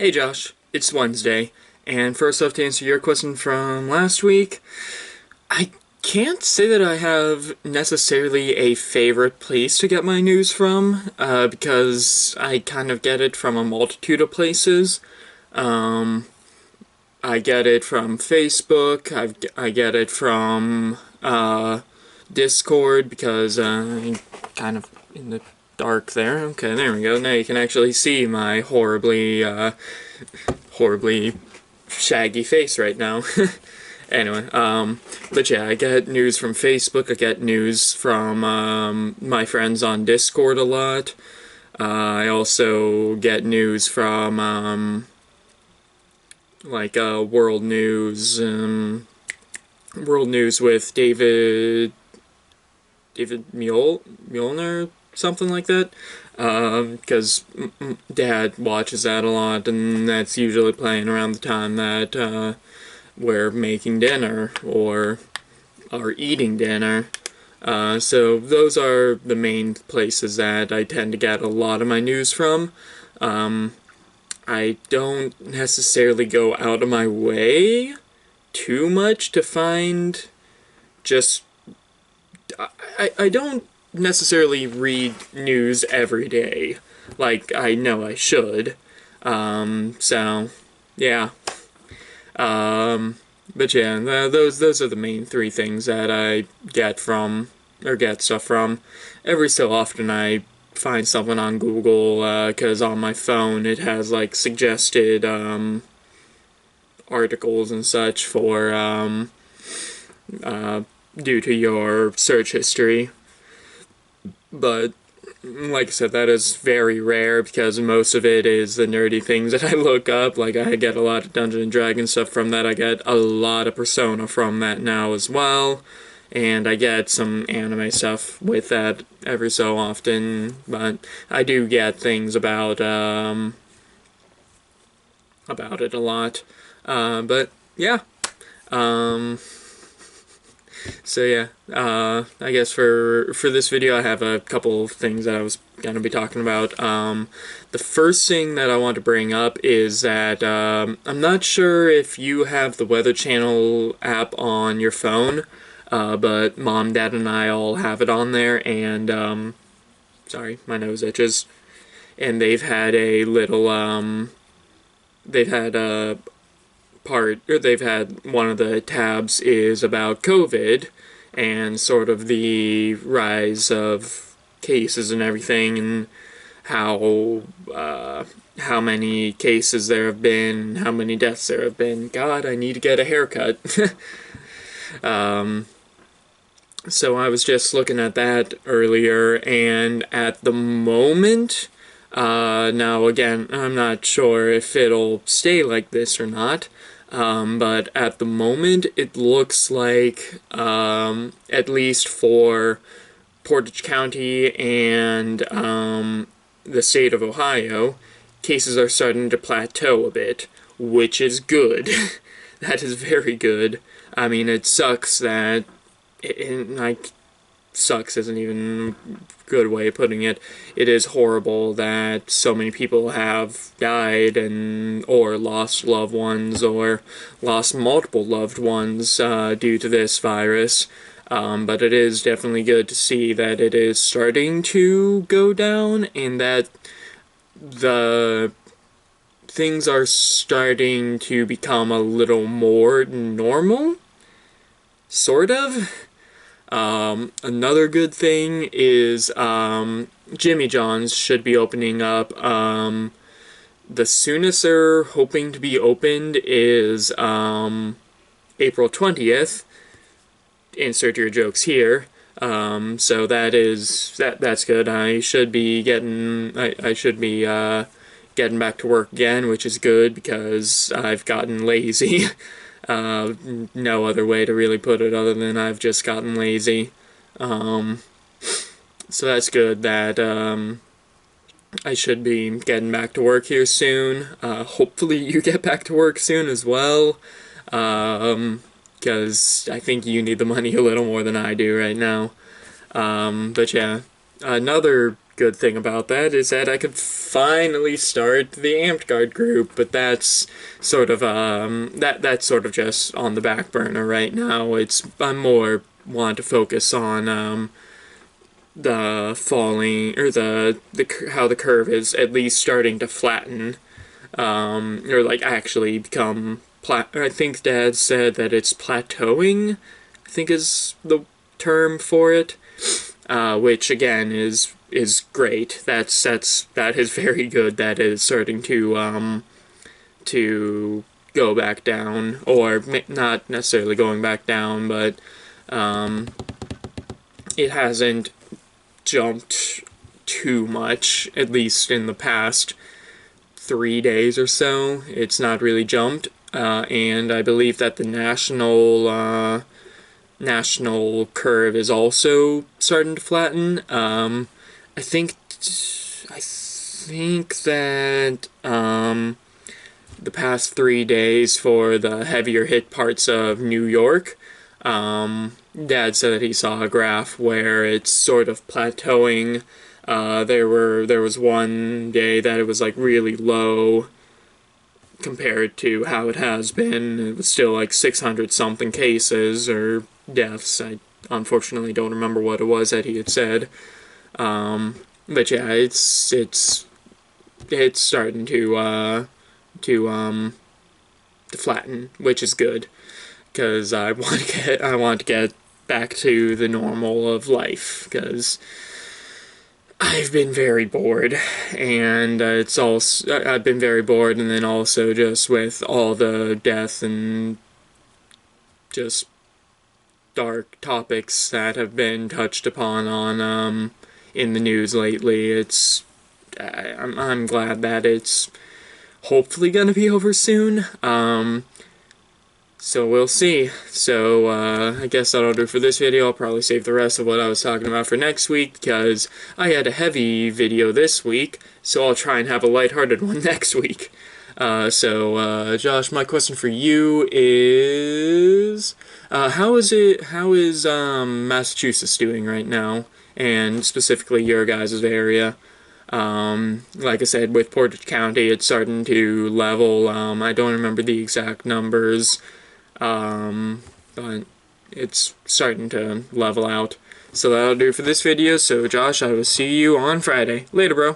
Hey Josh, it's Wednesday, and first off, to answer your question from last week, I can't say that I have necessarily a favorite place to get my news from, because I kind of get it from a multitude of places. Um, I get it from Facebook, I get it from, Discord, because, I'm kind of in the dark there. Okay, there we go. Now you can actually see my horribly shaggy face right now. Anyway, but yeah, I get news from Facebook, I get news from, my friends on Discord a lot. I also get news from, like, World News with David Mjolnir, something like that. Because Dad watches that a lot, and that's usually playing around the time that, we're making dinner, or are eating dinner. So those are the main places that I tend to get a lot of my news from. I don't necessarily go out of my way too much to find just... I don't necessarily read news every day, like I know I should. So, yeah. But yeah, those are the main three things that I get from, or get stuff from. Every so often I find something on Google, because on my phone it has, like, suggested, articles and such for, due to your search history. But like I said, that is very rare because most of it is the nerdy things that I look up. Like, I get a lot of Dungeons and Dragons stuff from that. I get a lot of Persona from that now as well. And I get some anime stuff with that every so often. But I do get things about it a lot. But yeah. So yeah, I guess for this video I have a couple of things that I was going to be talking about. The first thing that I want to bring up is that I'm not sure if you have the Weather Channel app on your phone, but Mom, Dad, and I all have it on there, and sorry, my nose itches. And they've had a little, they've had a they've had one of the tabs is about COVID and sort of the rise of cases and everything, and how many cases there have been, how many deaths there have been. God, I need to get a haircut. So I was just looking at that earlier, and at the moment, now again, I'm not sure if it'll stay like this or not, but at the moment, it looks like, at least for Portage County and, the state of Ohio, cases are starting to plateau a bit, which is good. That is very good. I mean, it sucks that, sucks isn't even a good way of putting it. It is horrible that so many people have died or lost loved ones or lost multiple loved ones due to this virus. But it is definitely good to see that it is starting to go down and that the things are starting to become a little more normal, sort of. Another good thing is, Jimmy John's should be opening up. The soonest they're hoping to be opened is, April 20th. Insert your jokes here. So that's good. I should be getting back to work again, which is good because I've gotten lazy. No other way to really put it other than I've just gotten lazy. So that's good that, I should be getting back to work here soon. Hopefully you get back to work soon as well. Because I think you need the money a little more than I do right now. But yeah, another good thing about that is that I could finally start the Amped Guard group, but that's sort of that's sort of just on the back burner right now. I'm more want to focus on the falling, or the how the curve is at least starting to flatten, or like actually become I think Dad said that it's plateauing, I think is the term for it, which again is great. That is very good. That is starting to go back down, or not necessarily going back down, but it hasn't jumped too much, at least in the past 3 days or so. It's not really jumped, and I believe that the national curve is also starting to flatten. I think that the past 3 days for the heavier hit parts of New York, Dad said that he saw a graph where it's sort of plateauing. There was one day that it was like really low compared to how it has been. It was still like 600 something cases or deaths. I unfortunately don't remember what it was that he had said. But yeah, it's starting to flatten, which is good, because I want to get back to the normal of life, because I've been very bored, and I've been very bored, and then also just with all the death and just dark topics that have been touched upon on in the news lately. I'm glad that it's hopefully gonna be over soon. So we'll see. So I guess that'll do for this video. I'll probably save the rest of what I was talking about for next week, because I had a heavy video this week, so I'll try and have a lighthearted one next week. Josh, my question for you is, how is Massachusetts doing right now, and specifically your guys' area? Like I said, with Portage County, it's starting to level. I don't remember the exact numbers, but it's starting to level out. So that'll do for this video. So Josh, I will see you on Friday. Later, bro.